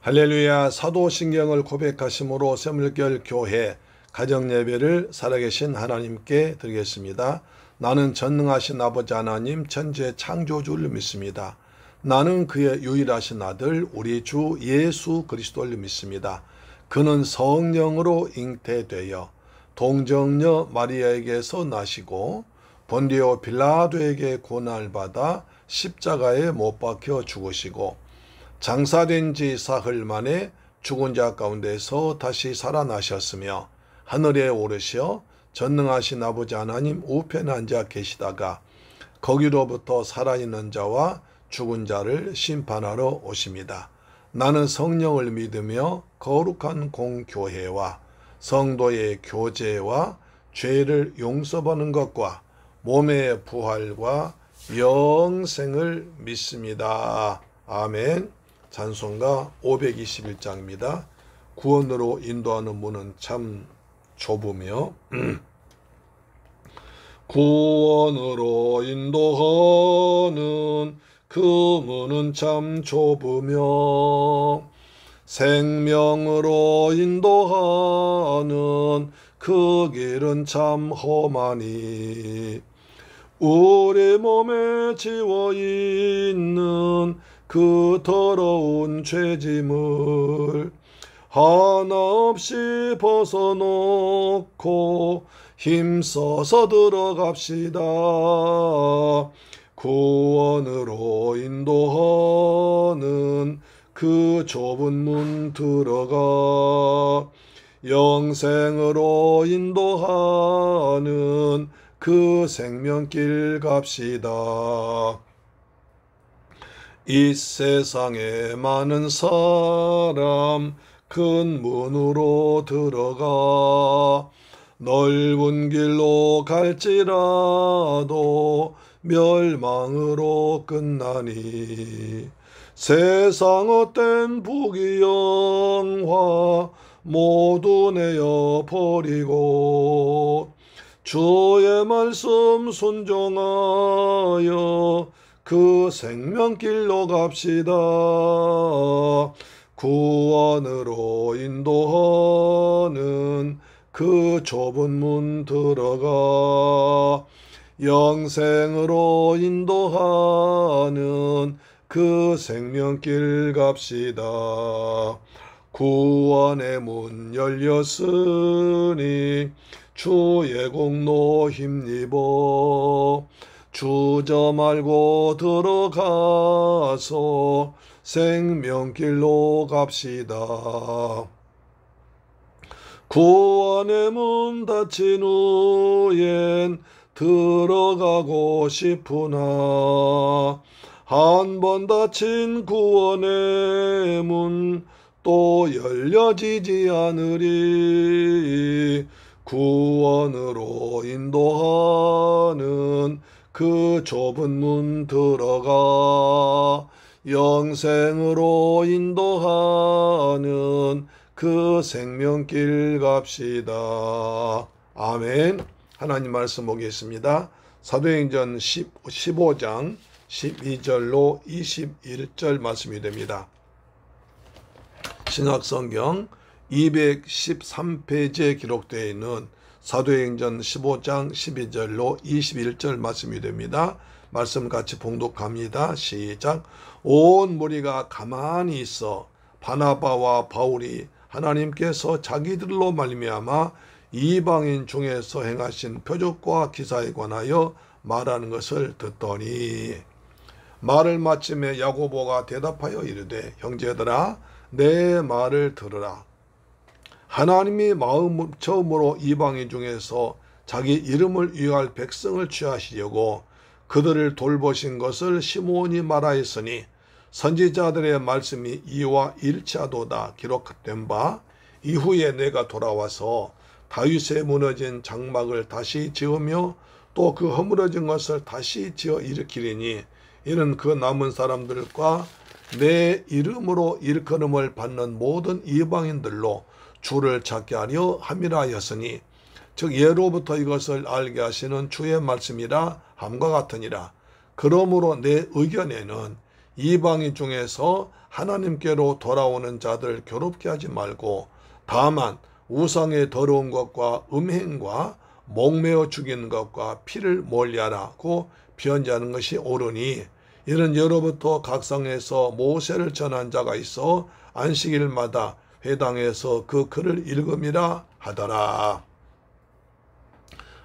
할렐루야. 사도신경을 고백하심으로 새물결 교회 가정예배를 살아계신 하나님께 드리겠습니다. 나는 전능하신 아버지 하나님 천지의 창조주를 믿습니다. 나는 그의 유일하신 아들 우리 주 예수 그리스도를 믿습니다. 그는 성령으로 잉태되어 동정녀 마리아에게서 나시고 본디오 빌라도에게 고난을 받아 십자가에 못 박혀 죽으시고 장사된 지 사흘 만에 죽은 자 가운데서 다시 살아나셨으며 하늘에 오르셔 전능하신 아버지 하나님 우편에 앉아 계시다가 거기로부터 살아있는 자와 죽은 자를 심판하러 오십니다. 나는 성령을 믿으며 거룩한 공교회와 성도의 교제와 죄를 용서받는 것과 몸의 부활과 영생을 믿습니다. 아멘. 찬송가 521장입니다. 구원으로 인도하는 문은 참 좁으며 구원으로 인도하는 그 문은 참 좁으며 생명으로 인도하는 그 길은 참 험하니 우리 몸에 지워있는 그 더러운 죄짐을 하나 없이 벗어놓고 힘써서 들어갑시다. 구원으로 인도하는 그 좁은 문 들어가 영생으로 인도하는 그 생명길 갑시다. 이 세상에 많은 사람 큰 문으로 들어가 넓은 길로 갈지라도 멸망으로 끝나니 세상 헛된 부귀영화 모두 내어 버리고 주의 말씀 순종하여 그 생명길로 갑시다. 구원으로 인도하는 그 좁은 문 들어가 영생으로 인도하는 그 생명길 갑시다. 구원의 문 열렸으니 주의 공로 힘입어 주저 말고 들어가서 생명길로 갑시다. 구원의 문 닫힌 후엔 들어가고 싶으나 한 번 닫힌 구원의 문 또 열려지지 않으리. 구원으로 인도하는 그 좁은 문 들어가 영생으로 인도하는 그 생명길 갑시다. 아멘. 하나님 말씀 보겠습니다. 사도행전 15장 12절로 21절 말씀이 됩니다. 신약성경 213페이지에 기록되어 있는 사도행전 15장 12절로 21절 말씀이 됩니다. 말씀 같이 봉독합니다. 시작. 온 무리가 가만히 있어 바나바와 바울이 하나님께서 자기들로 말미암아 이방인 중에서 행하신 표적과 기사에 관하여 말하는 것을 듣더니 말을 마침에 야고보가 대답하여 이르되 형제들아 내 말을 들으라. 하나님이 처음으로 이방인 중에서 자기 이름을 위할 백성을 취하시려고 그들을 돌보신 것을 시므온이 말하였으니 선지자들의 말씀이 이와 일치하도다 기록된 바 이후에 내가 돌아와서 다윗의 무너진 장막을 다시 지으며 또 그 허물어진 것을 다시 지어 일으키리니 이는 그 남은 사람들과 내 이름으로 일컬음을 받는 모든 이방인들로 주를 찾게 하려 함이라 하였으니 즉 예로부터 이것을 알게 하시는 주의 말씀이라 함과 같으니라. 그러므로 내 의견에는 이방인 중에서 하나님께로 돌아오는 자들 괴롭게 하지 말고 다만 우상의 더러운 것과 음행과 목매어 죽이는 것과 피를 멀리하라고 변제하는 것이 옳으니 이는 예로부터 각성에서 모세를 전한 자가 있어 안식일마다 회당에서 그 글을 읽음이라 하더라.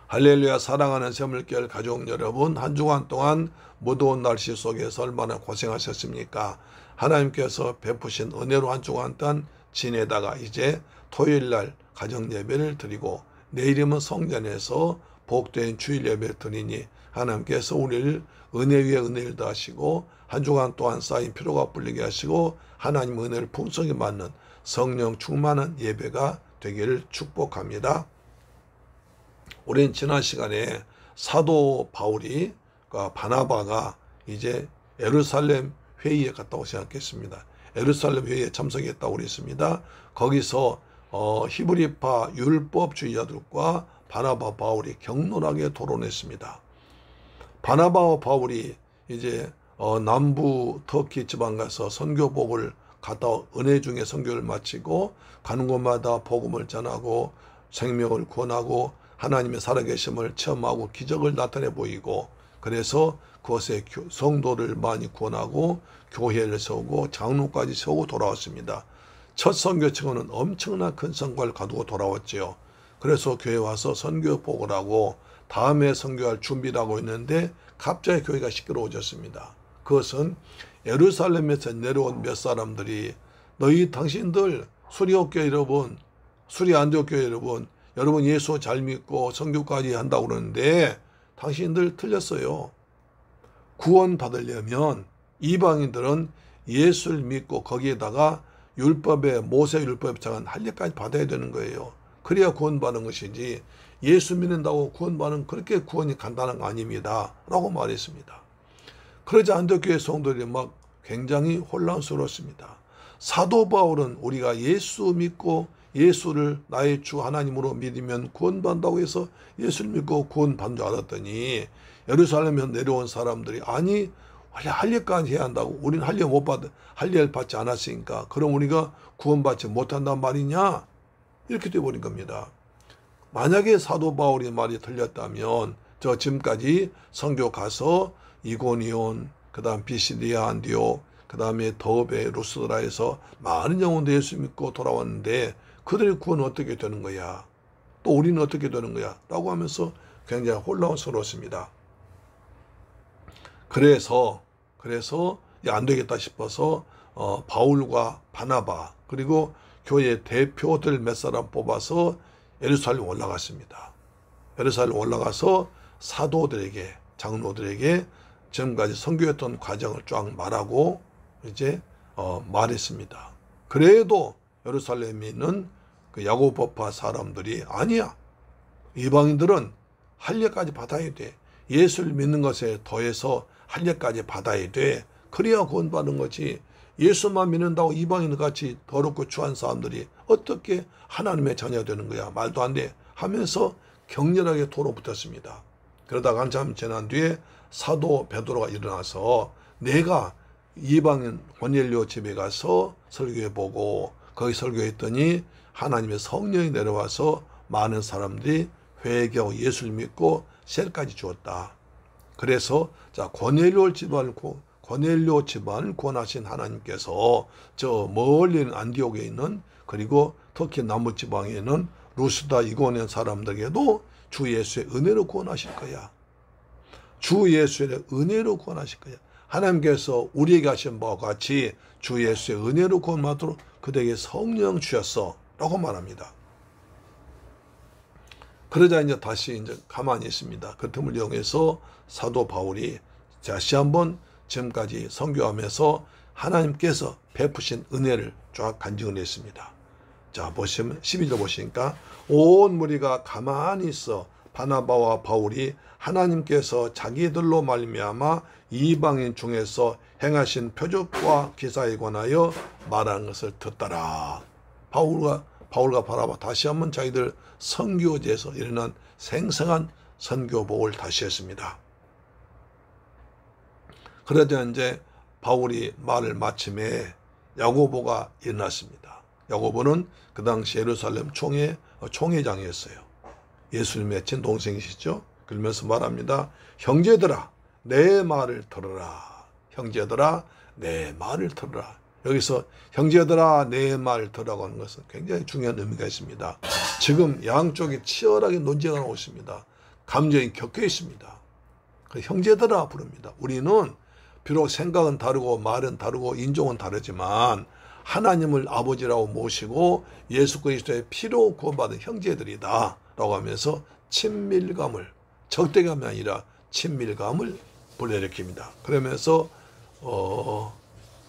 할렐루야. 사랑하는 새물결 가족 여러분, 한 주간 동안 무더운 날씨 속에서 얼마나 고생하셨습니까? 하나님께서 베푸신 은혜로 한 주간 동안 지내다가 이제 토요일날 가정예배를 드리고 내일이면 성전에서 복된 주일 예배를 드리니 하나님께서 우리를 은혜 위에 은혜를 더하시고 한 주간 동안 쌓인 피로가 풀리게 하시고 하나님 은혜를 풍성히 받는 성령 충만한 예배가 되기를 축복합니다. 우리는 지난 시간에 사도 바울이 바나바가 이제 예루살렘 회의에 갔다고 생각했습니다. 예루살렘 회의에 참석했다고 그랬습니다. 거기서 히브리파 율법주의자들과 바나바 바울이 격론하게 토론했습니다. 바나바와 바울이 이제 남부 터키 지방 가서 선교복을 갔다 은혜 중에 선교를 마치고 가는 곳마다 복음을 전하고 생명을 구원하고 하나님의 살아계심을 체험하고 기적을 나타내 보이고 그래서 그것에 성도를 많이 구원하고 교회를 세우고 장로까지 세우고 돌아왔습니다. 첫 선교청은 엄청난 큰 성과를 가두고 돌아왔지요. 그래서 교회에 와서 선교복을 하고 다음에 선교할 준비를 하고 있는데 갑자기 교회가 시끄러워졌습니다. 그것은 예루살렘에서 내려온 몇 사람들이 당신들 수리옥교회 여러분, 수리안디옥교회 여러분 예수 잘 믿고 선교까지 한다고 그러는데 당신들 틀렸어요. 구원 받으려면 이방인들은 예수를 믿고 거기에다가 율법에 모세 율법에 정한 할례까지 받아야 되는 거예요. 그래야 구원받는 것이지 예수 믿는다고 구원받는 그렇게 구원이 간단한 거 아닙니다. 라고 말했습니다. 그러자 안디옥교회 성도들이 막 굉장히 혼란스러웠습니다. 사도 바울은 우리가 예수 믿고 예수를 나의 주 하나님으로 믿으면 구원받는다고 해서 예수를 믿고 구원받는 줄 알았더니 예루살렘에서 내려온 사람들이 아니 할례까지 해야 한다고 우리는 할례를 받지 않았으니까 그럼 우리가 구원받지 못한단 말이냐 이렇게 돼버린 겁니다. 만약에 사도 바울의 말이 틀렸다면 저 지금까지 선교 가서 이고니온 그 다음 비시디아 안디옥 그 다음에 더베 루스드라에서 많은 영혼들 예수 믿고 돌아왔는데 그들의 구원은 어떻게 되는 거야? 또 우리는 어떻게 되는 거야? 라고 하면서 굉장히 혼란스러웠습니다. 그래서 안 되겠다 싶어서 바울과 바나바 그리고 교회 대표들 몇 사람 뽑아서 예루살렘 올라갔습니다. 예루살렘 올라가서 사도들에게 장로들에게 지금까지 선교했던 과정을 쫙 말하고 이제 말했습니다. 그래도 예루살렘에 있는 그 야고보파 사람들이 아니야. 이방인들은 할례까지 받아야 돼. 예수를 믿는 것에 더해서 할례까지 받아야 돼. 그래야 구원받는 거지. 예수만 믿는다고 이방인같이 더럽고 추한 사람들이 어떻게 하나님의 자녀가 되는 거야. 말도 안 돼. 하면서 격렬하게 토로 붙었습니다. 그러다가 한참 지난 뒤에 사도 베드로가 일어나서 내가 이방인 고넬료 집에 가서 설교해보고 거기 설교했더니 하나님의 성령이 내려와서 많은 사람들이 회개하고 예수를 믿고 셀까지 주었다. 그래서 자 고넬료 집안을 구원하신 하나님께서 저 멀리 있는 안디옥에 있는 그리고 터키 남부 지방에 있는 루스다 이고니온 사람들에게도 주 예수의 은혜로 구원하실 거야. 주 예수의 은혜로 구원하실 거야. 하나님께서 우리에게 하신 바와 같이 주 예수의 은혜로 구원받도록 그들에게 성령 주셨어 라고 말합니다. 그러자 이제 다시 이제 가만히 있습니다. 그 틈을 이용해서 사도 바울이 다시 한번 지금까지 선교하면서 하나님께서 베푸신 은혜를 쫙 간증을 했습니다. 자 보시면 12절 보시니까 온 무리가 가만히 있어 바나바와 바울이 하나님께서 자기들로 말미암아 이방인 중에서 행하신 표적과 기사에 관하여 말하는 것을 듣더라. 바울과 바나바 다시 한번 자기들 선교지에서 일어난 생생한 선교복을 다시 했습니다. 그러자 이제 바울이 말을 마침에 야고보가 일어났습니다. 야고보는 그 당시 예루살렘 총회장이었어요. 예수님의 친동생이시죠. 그러면서 말합니다. 형제들아 내 말을 들어라. 형제들아 내 말을 들어라. 여기서 형제들아 내 말을 들으라고 하는 것은 굉장히 중요한 의미가 있습니다. 지금 양쪽이 치열하게 논쟁을 하고 있습니다. 감정이 격해 있습니다. 그 형제들아 부릅니다. 우리는 비록 생각은 다르고 말은 다르고 인종은 다르지만 하나님을 아버지라고 모시고 예수 그리스도의 피로 구원받은 형제들이다 라고 하면서 친밀감을, 적대감이 아니라 친밀감을 불러일으킵니다. 그러면서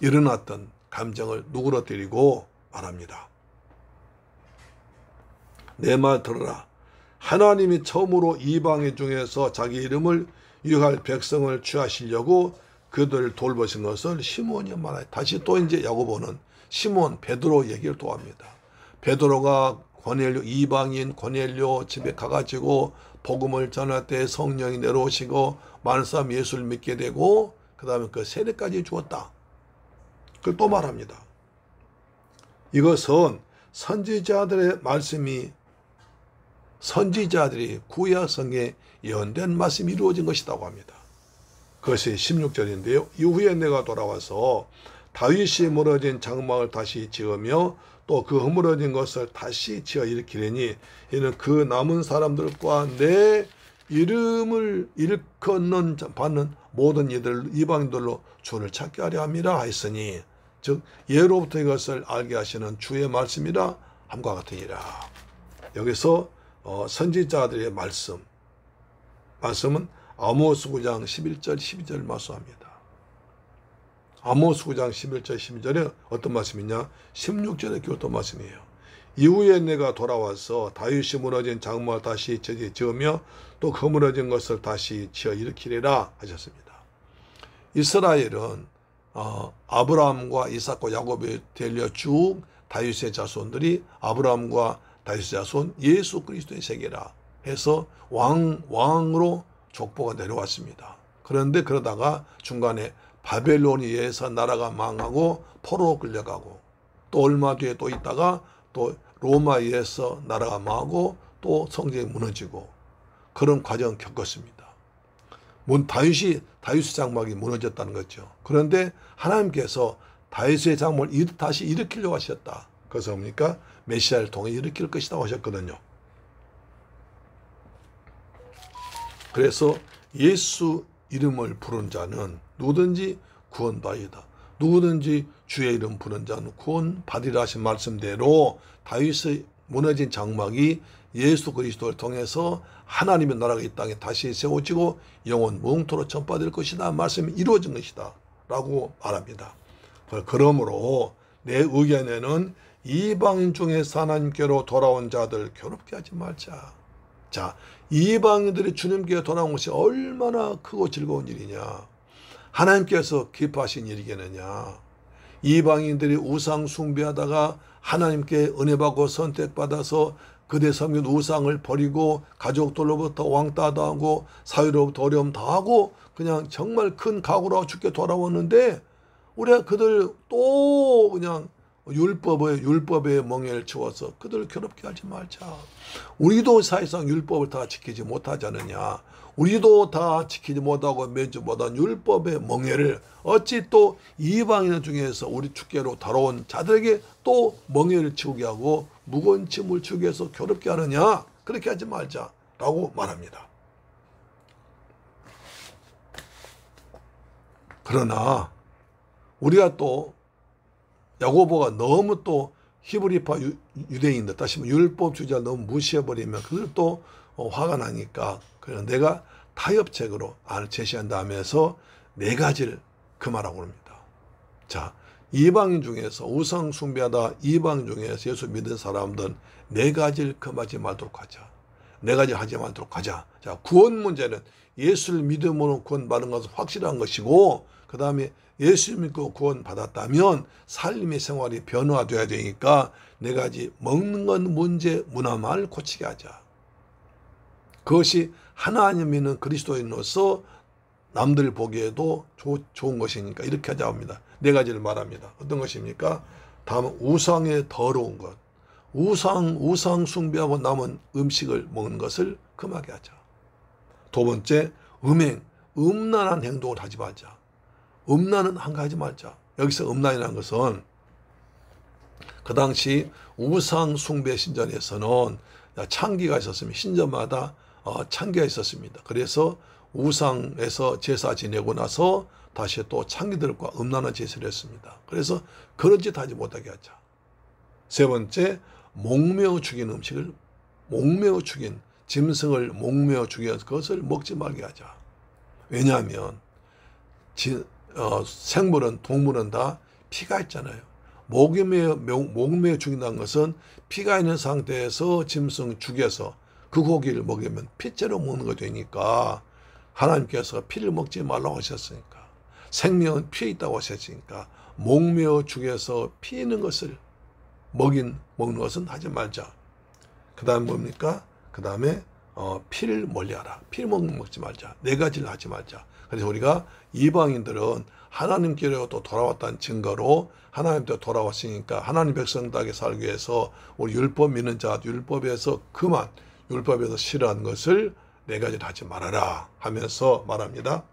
일어났던 감정을 누그러뜨리고 말합니다. 내 말 들어라. 하나님이 처음으로 이방인 중에서 자기 이름을 유익할 백성을 취하시려고 그들을 돌보신 것을 시몬이 말하여. 다시 또 이제 야고보는 시몬 베드로 얘기를 또 합니다. 베드로가 이방인 고넬료 집에 가가지고 복음을 전할 때 성령이 내려오시고 많은 사람이 예수를 믿게 되고 그 다음에 그 세례까지 주었다. 그걸 또 말합니다. 이것은 선지자들의 말씀이 선지자들이 구약성에 예언된 말씀이 이루어진 것이라고 합니다. 그것이 16절인데요. 이후에 내가 돌아와서 다윗이 무너진 장막을 다시 지으며 또 그 허물어진 것을 다시 지어 일으키려니 이는 그 남은 사람들과 내 이름을 일컫는 받는 모든 이방인들로 주를 찾게 하려 함이라 하였으니 즉 예로부터 이것을 알게 하시는 주의 말씀이라 함과 같으니라. 여기서 선지자들의 말씀은 아모스 9장 11절 12절 말씀합니다. 아모스 9장 11절 12절에 어떤 말씀이냐? 16절에 어떤 말씀이에요. 이후에 내가 돌아와서 다윗이 무너진 장막을 다시 지으며 또 그 무너진 것을 다시 지어 일으키리라 하셨습니다. 이스라엘은 아브라함과 이삭과 야곱이 되려 쭉 다윗의 자손들이 아브라함과 다윗의 자손 예수 그리스도의 세계라 해서 왕으로 족보가 내려왔습니다. 그런데 그러다가 중간에 바벨론에 의해서 나라가 망하고 포로로 끌려가고 또 얼마 뒤에 또 있다가 또 로마에 의해서 나라가 망하고 또 성전이 무너지고 그런 과정을 겪었습니다. 다윗의 장막이 무너졌다는 거죠. 그런데 하나님께서 다윗의 장막을 다시 일으키려고 하셨다. 그래서 뭡니까? 메시아를 통해 일으킬 것이다 하셨거든요. 그래서 예수 이름을 부른 자는 누구든지 구원받으리다. 누구든지 주의 이름 부른 자는 구원받으리라 하신 말씀대로 다윗의 무너진 장막이 예수 그리스도를 통해서 하나님의 나라가 이 땅에 다시 세워지고 영원 무궁토록 전파될 것이다. 말씀이 이루어진 것이다 라고 말합니다. 그러므로 내 의견에는 이방인 중에서 하나님께로 돌아온 자들 괴롭게 하지 말자. 자, 이방인들이 주님께 돌아온 것이 얼마나 크고 즐거운 일이냐. 하나님께서 기뻐하신 일이겠느냐. 이방인들이 우상 숭배하다가 하나님께 은혜 받고 선택받아서 그대 섬긴 우상을 버리고 가족들로부터 왕따 당하고 사회로부터 어려움 당하고 그냥 정말 큰 각오로 하고 죽게 돌아왔는데 우리가 그들 또 그냥 율법의 멍에를 치워서 그들을 괴롭게 하지 말자. 우리도 사실상 율법을 다 지키지 못하지 않느냐. 우리도 다 지키지 못하고 면지 못한 율법의 멍에를 어찌 또 이방인 중에서 우리 주께로 달아온 자들에게 또 멍에를 치우게 하고 무거운 짐을 지게 해서 괴롭게 하느냐. 그렇게 하지 말자라고 말합니다. 그러나 우리가 또 야고보가 너무 또 히브리파 유대인들, 다시 말해 율법주의자를 너무 무시해버리면 그걸 또 화가 나니까 그래서 내가 타협책으로 안을 제시한다 하면서 네 가지를 금하라고 합니다. 자, 이방인 중에서 우상 숭배하다 이방인 중에서 예수 믿은 사람들은 네 가지를 금하지 말도록 하자. 네 가지 하지 말도록 하자. 자, 구원 문제는 예수를 믿음으로 구원받은 것은 확실한 것이고 그 다음에 예수 믿고 구원받았다면 삶의 생활이 변화되어야 되니까 네 가지 먹는 것 문제 문화만을 고치게 하자. 그것이 하나님 믿는 그리스도인으로서 남들 보기에도 좋은 것이니까 이렇게 하자 합니다. 네 가지를 말합니다. 어떤 것입니까? 다음은 우상의 더러운 것. 우상 숭배하고 남은 음식을 먹는 것을 금하게 하자. 두 번째, 음란한 행동을 하지 말자. 음란은 하지 말자. 여기서 음란이라는 것은 그 당시 우상 숭배 신전에서는 창기가 있었습니다. 신전마다 창기가 있었습니다. 그래서 우상에서 제사 지내고 나서 다시 또 창기들과 음란한 제사를 했습니다. 그래서 그런 짓 하지 못하게 하자. 세 번째, 목매어 죽인 음식을 짐승을 목매어 죽여서 그것을 먹지 말게 하자. 왜냐하면 생물은 동물은 다 피가 있잖아요. 목매어 죽인다는 것은 피가 있는 상태에서 짐승 죽여서 그 고기를 먹으면 피째로 먹는 거 되니까 하나님께서 피를 먹지 말라고 하셨으니까 생명은 피에 있다고 하셨으니까 목매어 죽여서 피 있는 것을 먹는 것은 하지 말자. 그 다음 뭡니까? 그 다음에 피를 멀리하라. 피를 먹지 말자. 네 가지를 하지 말자. 그래서 우리가 이방인들은 하나님께로 또 돌아왔다는 증거로 하나님께 돌아왔으니까 하나님 백성답게 살기 위해서 우리 율법 믿는 자 율법에서 율법에서 싫어하는 것을 네 가지를 하지 말아라 하면서 말합니다.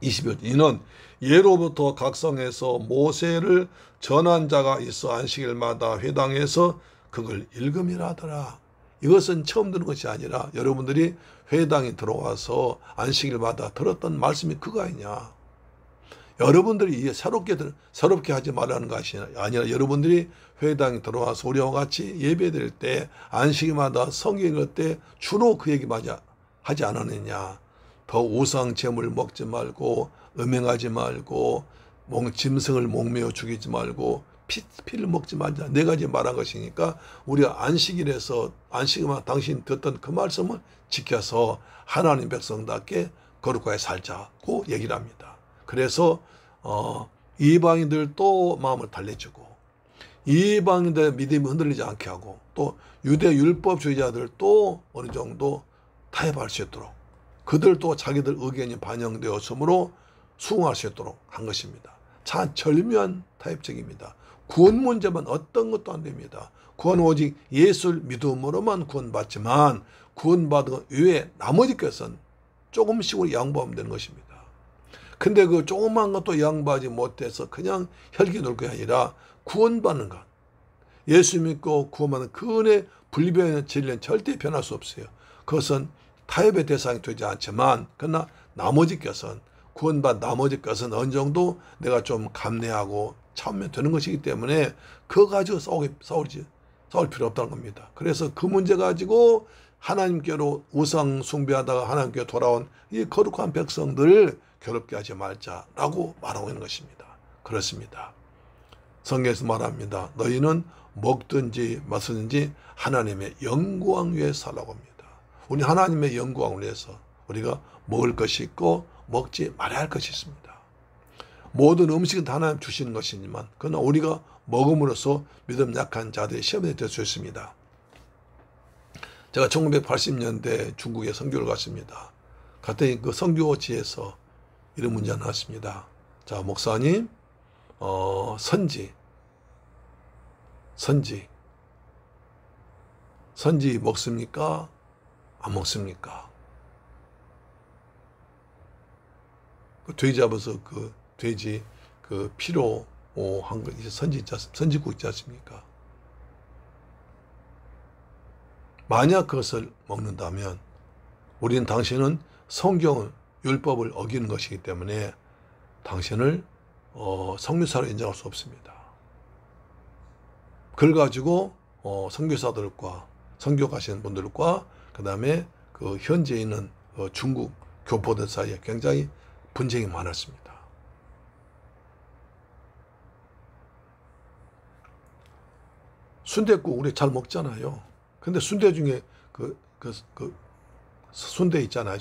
21절 이는 예로부터 각성에서 모세를 전한 자가 있어 안식일마다 회당에서 그걸 읽음이라 하더라. 이것은 처음 듣는 것이 아니라 여러분들이 회당에 들어와서 안식일마다 들었던 말씀이 그거 아니냐. 여러분들이 새롭게 하지 말라는 것이 아니라 여러분들이 회당에 들어와서 우리와 같이 예배드릴 때 안식일마다 성경 읽을 때 주로 그 얘기만 하지 않았느냐. 더 우상 제물 먹지 말고 음행하지 말고 짐승을 목매어 죽이지 말고 피를 먹지 말자. 네 가지 말한 것이니까 우리가 안식일만 당신 듣던 그 말씀을 지켜서 하나님 백성답게 거룩하게 살자고 얘기를 합니다. 그래서 이방인들도 마음을 달래주고 이방인들의 믿음이 흔들리지 않게 하고 또 유대 율법주의자들도 어느 정도 타협할 수 있도록 그들도 자기들 의견이 반영되었으므로 수긍할 수 있도록 한 것입니다. 참 절묘한 타협적입니다. 구원 문제만 어떤 것도 안 됩니다. 구원 오직 예수를 믿음으로만 구원받지만 구원받은 이외에 나머지 것은 조금씩 우리 양보하면 되는 것입니다. 근데 그 조그만 것도 양보하지 못해서 그냥 혈기 놀 게 아니라 구원받는 것. 예수 믿고 구원받는 그 은혜 분리되는 진리는 절대 변할 수 없어요. 그것은 타협의 대상이 되지 않지만 그러나 나머지 것은 구원받은 나머지 것은 어느 정도 내가 좀 감내하고 참으면 되는 것이기 때문에 그거 가지고 싸울 필요 없다는 겁니다. 그래서 그 문제 가지고 하나님께로 우상 숭배하다가 하나님께 돌아온 이 거룩한 백성들을 괴롭게 하지 말자라고 말하고 있는 것입니다. 그렇습니다. 성경에서 말합니다. 너희는 먹든지 마시든지 하나님의 영광 위에 살라고 합니다. 우리 하나님의 영광을 위해서 우리가 먹을 것이 있고 먹지 말아야 할 것이 있습니다. 모든 음식은 다 하나님 주시는 것이지만 그러나 우리가 먹음으로써 믿음 약한 자들의 시험에 될 수 있습니다. 제가 1980년대 중국에 선교를 갔습니다. 갔더니 그 선교지에서 이런 문제가 나왔습니다. 자, 목사님, 선지 먹습니까? 안 먹습니까? 그 돼지 잡아서 그 돼지 그 피로 한 거 선지국 있지 않습니까? 만약 그것을 먹는다면 우리는 당신은 성경을 율법을 어기는 것이기 때문에 당신을 선교사로 인정할 수 없습니다. 그걸 가지고 선교사들과 선교 가시는 분들과 그 다음에 그 현지에 있는 중국 교포들 사이에 굉장히 분쟁이 많았습니다. 순댓국 우리 잘 먹잖아요. 근데 순대 중에 그 순대 있잖아요.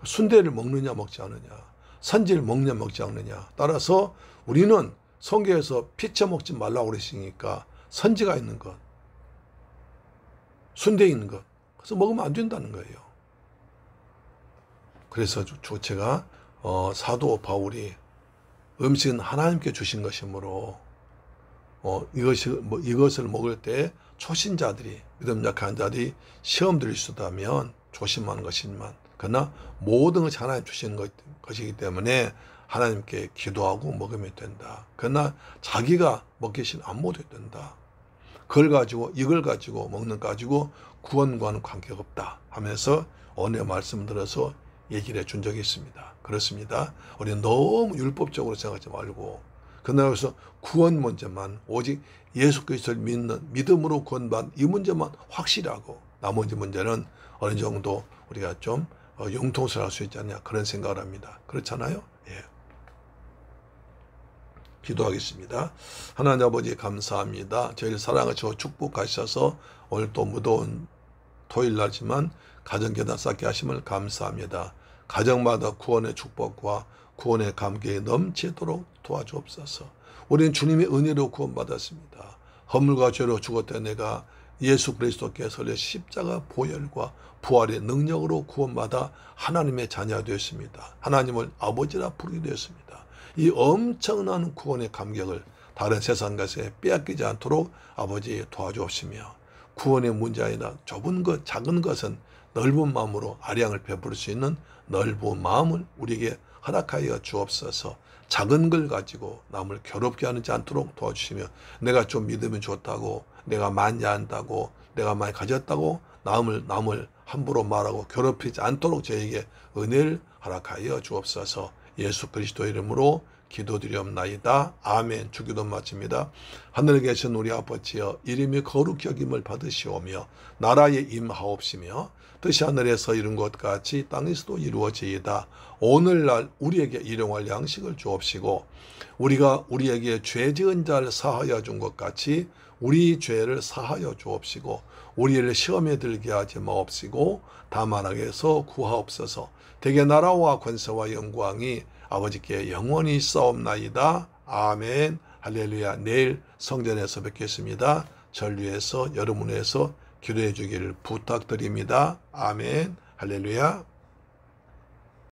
순대를 먹느냐 먹지 않느냐, 선지를 먹느냐 먹지 않느냐 따라서 우리는 성경에서 피쳐 먹지 말라고 그랬으니까 선지가 있는 것, 순대 있는 것, 그래서 먹으면 안 된다는 거예요. 그래서 제가 사도 바울이 음식은 하나님께 주신 것이므로 이것을 먹을 때 초신자들이, 믿음 약한 자들이 시험 들일 수 있다면 조심하는 것이지만, 그러나 모든 것이 하나님 주신 것이기 때문에 하나님께 기도하고 먹으면 된다. 그러나 자기가 먹기 싫으면 안 먹어도 된다. 이걸 가지고 먹는 거 가지고 구원과는 관계가 없다 하면서 오늘 말씀 들어서 얘기를 해준 적이 있습니다. 그렇습니다. 우리는 너무 율법적으로 생각하지 말고, 그나라에서 구원 문제만, 오직 예수 그리스도를 믿는 믿음으로 구원받는 이 문제만 확실하고, 나머지 문제는 어느 정도 우리가 좀 융통성할 수 있지 않냐, 그런 생각을 합니다. 그렇잖아요? 예. 기도하겠습니다. 하나님 아버지 감사합니다. 저희를 사랑하시고 축복하셔서 오늘 또 무더운 토요일날지만 가정계단 쌓게 하심을 감사합니다. 가정마다 구원의 축복과 구원의 감격이 넘치도록 도와주옵소서. 우리는 주님의 은혜로 구원받았습니다. 허물과 죄로 죽었던 내가 예수 그리스도께서 십자가 보혈과 부활의 능력으로 구원받아 하나님의 자녀가 되었습니다. 하나님을 아버지라 부르게 되었습니다. 이 엄청난 구원의 감격을 다른 세상 것에 빼앗기지 않도록 아버지 도와주옵시며, 구원의 문제 아니라 좁은 것, 작은 것은 넓은 마음으로 아량을 베풀 수 있는 넓은 마음을 우리에게 허락하여 주옵소서. 작은 걸 가지고 남을 괴롭게 하지 않도록 도와주시며, 내가 좀 믿으면 좋다고, 내가 많이 안다고, 내가 많이 가졌다고 남을 함부로 말하고 괴롭히지 않도록 저에게 은혜를 허락하여 주옵소서. 예수 그리스도 이름으로 기도드리옵나이다. 아멘. 주기도 마칩니다. 하늘에 계신 우리 아버지여, 이름이 거룩히 여김을 받으시오며 나라에 임하옵시며 뜻이 하늘에서 이룬 것 같이 땅에서도 이루어지이다. 오늘날 우리에게 일용할 양식을 주옵시고, 우리가 우리에게 죄 지은 자를 사하여 준 것 같이 우리 죄를 사하여 주옵시고, 우리를 시험에 들게 하지 마옵시고 다만 악에서 구하옵소서. 대개 나라와 권세와 영광이 아버지께 영원히 있사옵나이다. 아멘. 할렐루야. 내일 성전에서 뵙겠습니다. 전류에서 여러분에서 기도해 주기를 부탁드립니다. 아멘. 할렐루야.